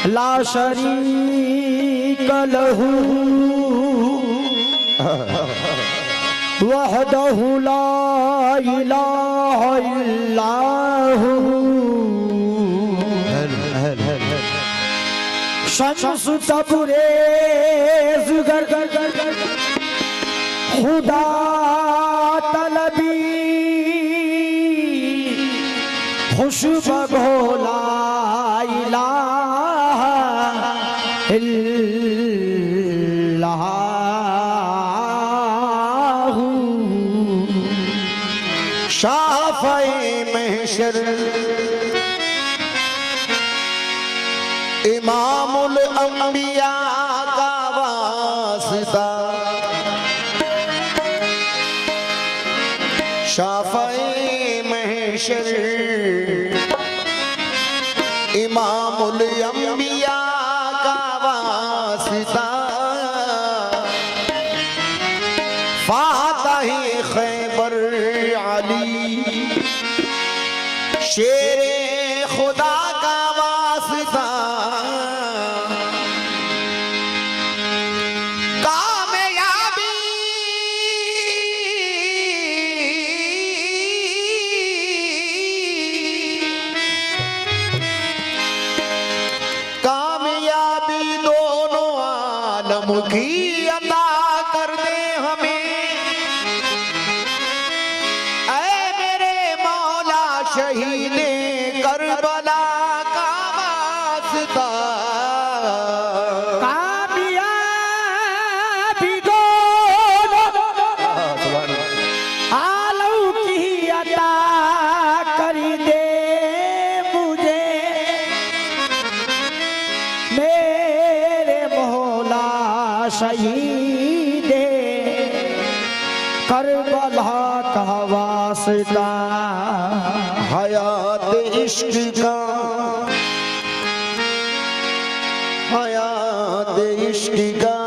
ला शरीक लहू वहदहु ला इलाहा इल्लाहु शम्स तबरेज खुदा तलबी खुशबू ला इलाहा इल्लाहु शाफ़े महशर इमामुल अंबिया का वास्ता शाफ़े महशर इमामुल अंबिया का वास्ता फातह खैबर अली शेरे खुदा का वास्ता कामयाबी कामयाबी दोनों आलम की अता कर दे हमें शहीदे करबला का वास्ता कामयाबी दोनों आलम की अता कर दे मुझे मेरे मौला शहीदे करबला का वास्ता हयात इश्क का हयात इश्क का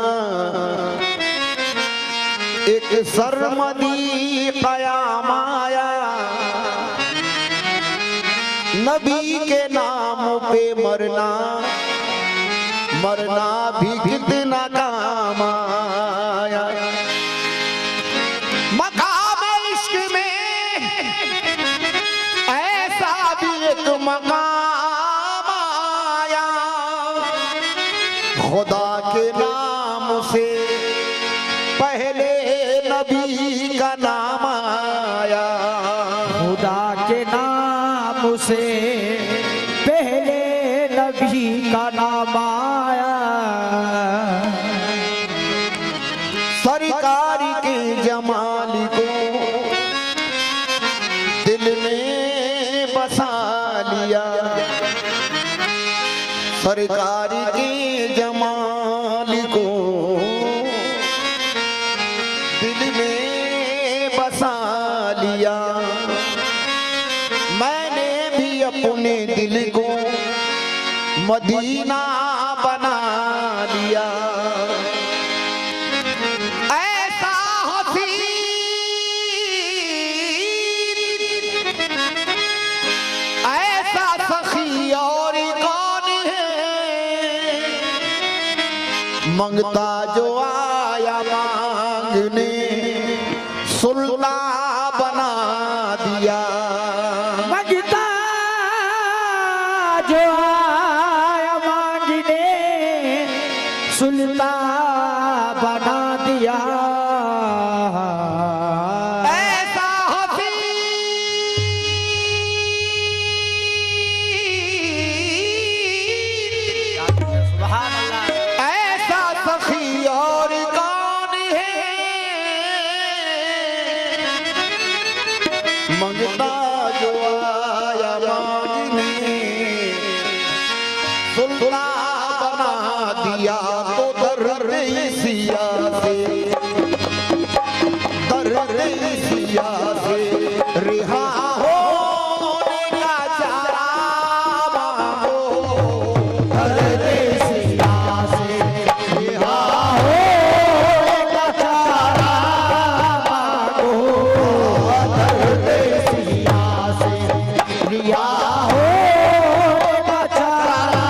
एक सरमदी कयाम आया नबी के नाम पे मरना मरना भी कितना काम आया मकाम आया खुदा के नाम से पहले नबी का नाम आया खुदा के नाम से पहले नबी का नाम आया सरकार के जमाल को दिल में बसा लिया सरकार के जमाल को दिल में बसा लिया मैंने भी अपने दिल को मदीना बना लिया मंगता जो आया मांगने सुल्तान बना दिया मंगता जो आया मांगने सुल्तान बना दिया ऐसा सुभान अल्लाह सखी और कौन है मंगता जो आया मांगने सुल्तान बना दिया तो दर्द सिया से दर्द सिया से रिहा होने का चारा मांगो दर्द सिया से रिहा होने का चारा मांगो दर्द सिया से रिहा होने का चारा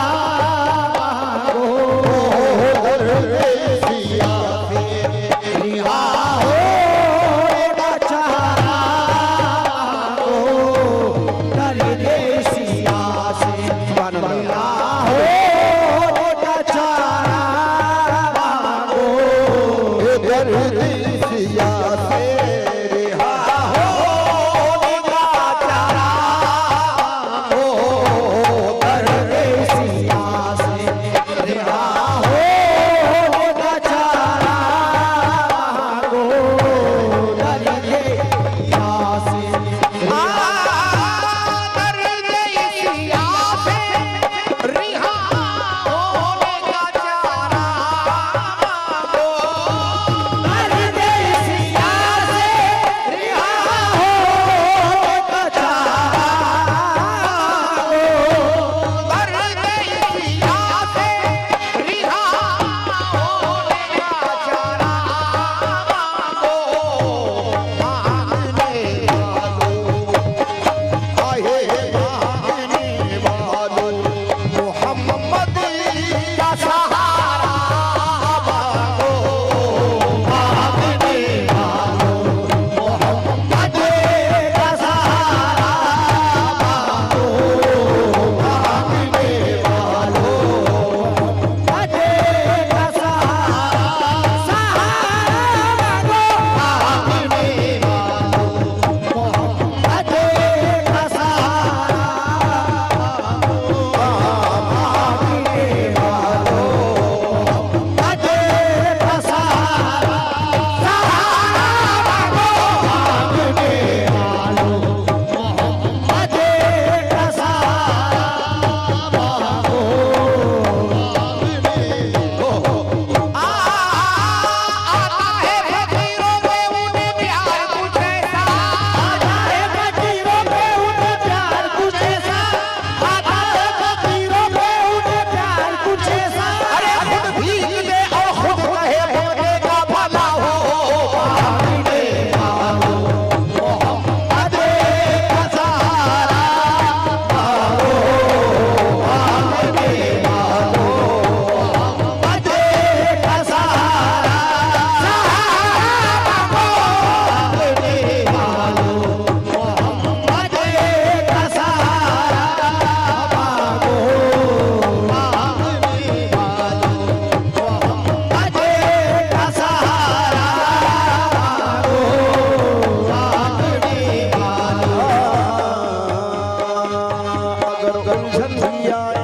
उलझन भी आए,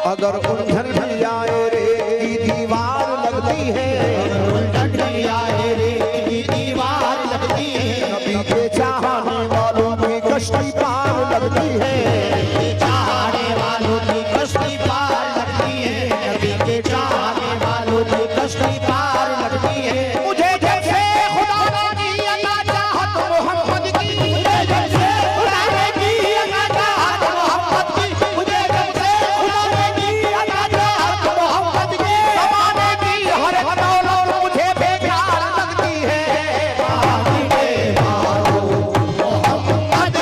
अगर उलझन भी आए रे की दीवार लगती है, दीवार लगती है, नबी के चाहने वालों की कश्ती पार लगती है, चाहने वालों की कश्ती पार लगती है, नबी के चाहने वालों की कश्ती पार लगती है। मुझे जैसे खुदा ने की अता चाहत मोहम्मद की, मुझे जैसे खुदा ने की अता चाहत मोहम्मद की, मुझे जैसे खुदा ने की अता चाहत मोहम्मद की, जमाने की हर एक दौलत मुझे बेकार लगती है, मोहम्मद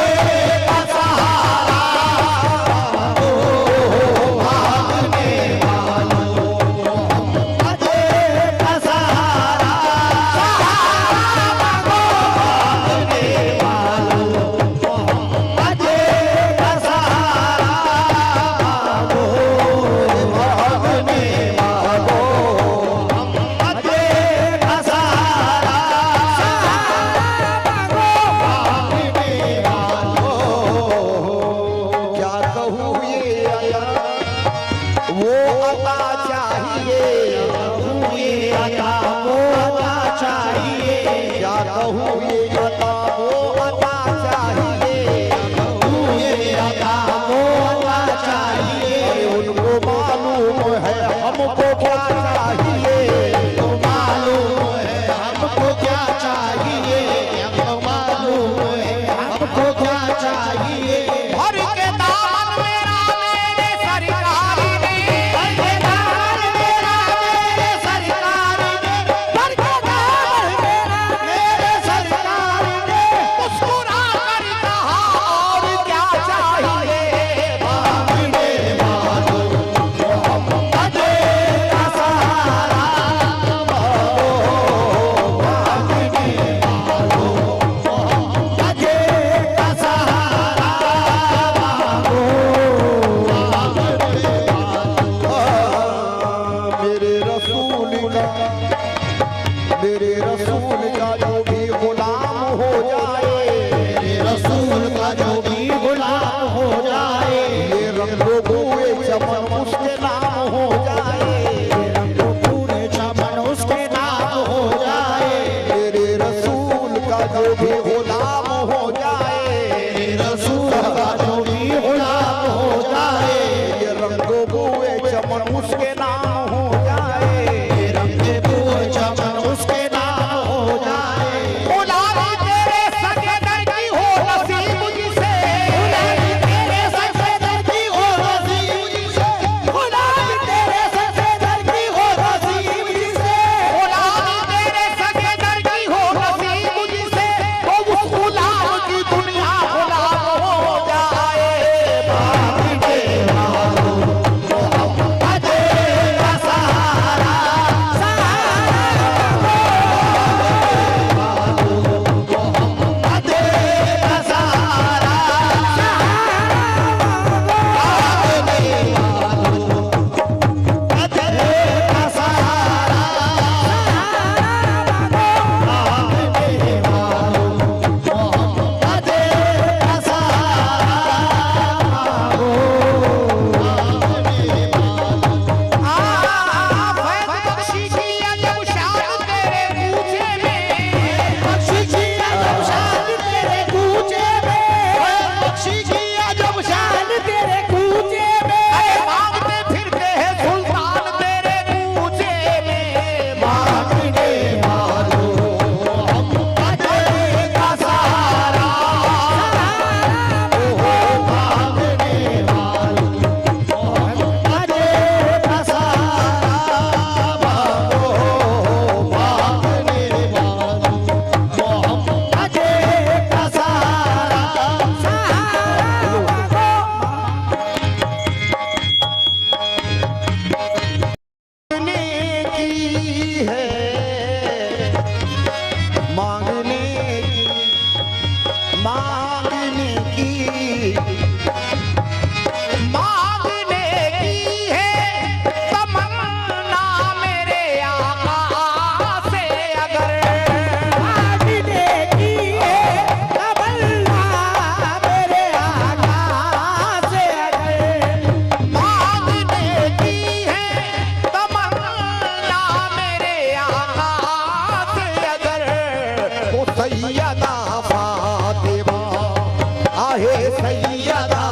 है सैयदा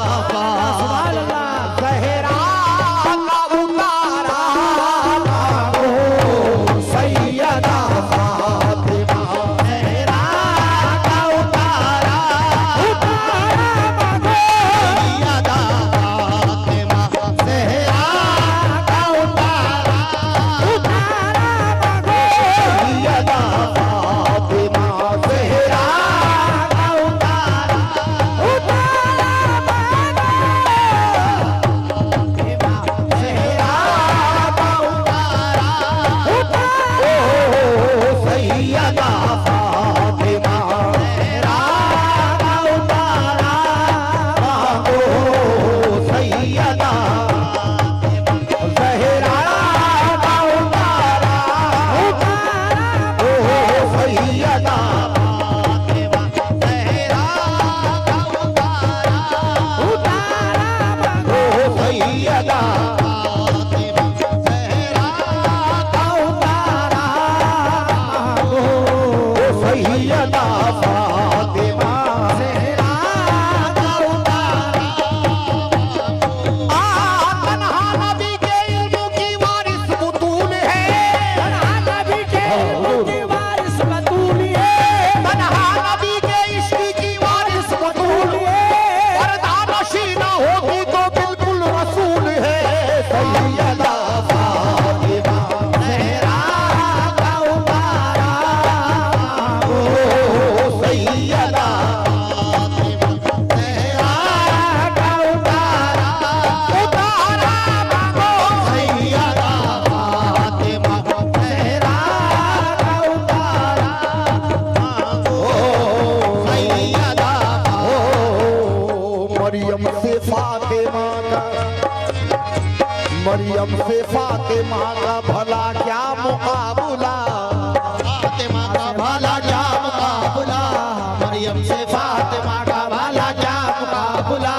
सुभान अल्लाह। ज़हरा का उतारा मांगो सैयदा फातिमा ज़हरा का उतारा मांगो सैयदा फातिमा ज़हरा का उतारा मांगो सैयदा फातिमा ज़हरा का उतारा सैयदा फातिमा मांगो सैयदा ज़हरा का उतारा ओ सैयदा ओ सैयदा ओ सैयदा फातिमा तन्हा नबी के इल्म की वारिस बुतूल है तन्हा नबी के इश्क की वारिस बुतूल पर्दानशी ना होगी तो बिल्कुल रसूल है सैयदा फातिमा ओ सैयदा उतारा मांगो सैयदा फातिमा ओ सैयदा ओ मरियम से फातिमा का भला क्या मुकाबला फातिमा का भला क्या मुकाबला मरियम से फातिमा का भला क्या मुकाबला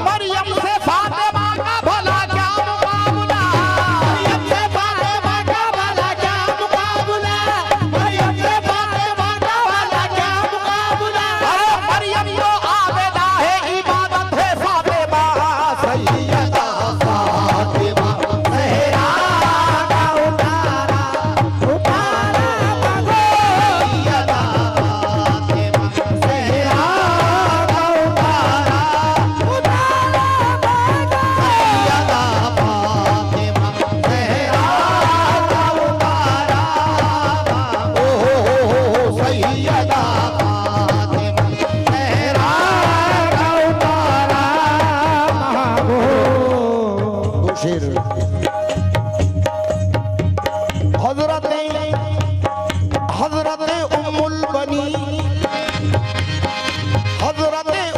मरियम से फातिमा का भला क्या मुकाबला मरियम से फातिमा का भला क्या मुकाबला मरियम से फातिमा का भला क्या मुकाबला अरे मरियम तो आबेदा है इबादत है फातिमा सैयदा फातिमा ज़हरा का उतारा मांगो सैयदा फातिमा ज़हरा का उतारा सैयदा फातिमा ओ सैयदा फातिमा शेर हजरत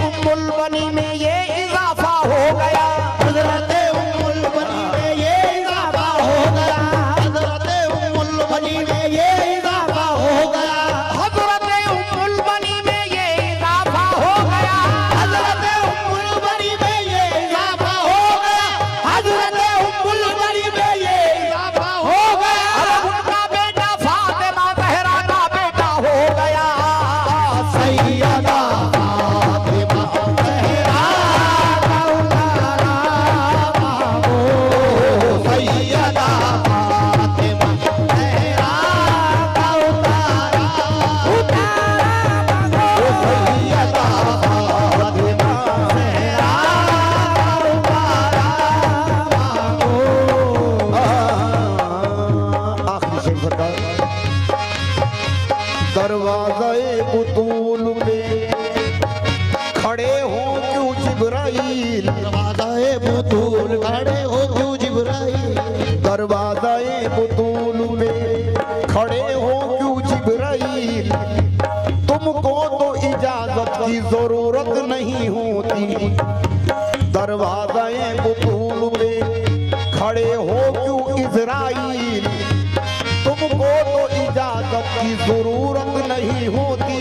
उम्मुल बनी में ये इजाफा हो गया हज़रत उम्मुल बनी में ये इज़ाफ़ा हो गया हज़रत उम्मुल बनी में ये इज़ाफ़ा हो गया हजरत उम्मुल बनी में ये इजाफा हो गया हज़रत उम्मुल बनी में ये इज़ाफ़ा हो गया हज़रत उम्मुल बनी में ये इज़ाफ़ा हो गया अरे उनका बेटा फातिमा ज़हरा का बेटा हो गया सैयदा फातिमा ज़हरा का उतारा मांगो सैयदा फातिमा ज़हरा का उतारा मांगो सैयदा फातिमा ज़हरा का उतारा मांगो आखिरी शेर सरकार दरवाज़े बुतूल पे खड़े हो क्यों जिब्राइल दरवाज़े बुतूल खड़े हो क्यों जिब्राइल दरवाज़े बुतूल पे खड़े हो क्यों जिब्राइल तुमको तो इजाजत की जरूरत नहीं होती दरवाज़े बुतूल पे खड़े हो क्यों इज़राइल तुमको तो इजाजत की जरूरत नहीं होती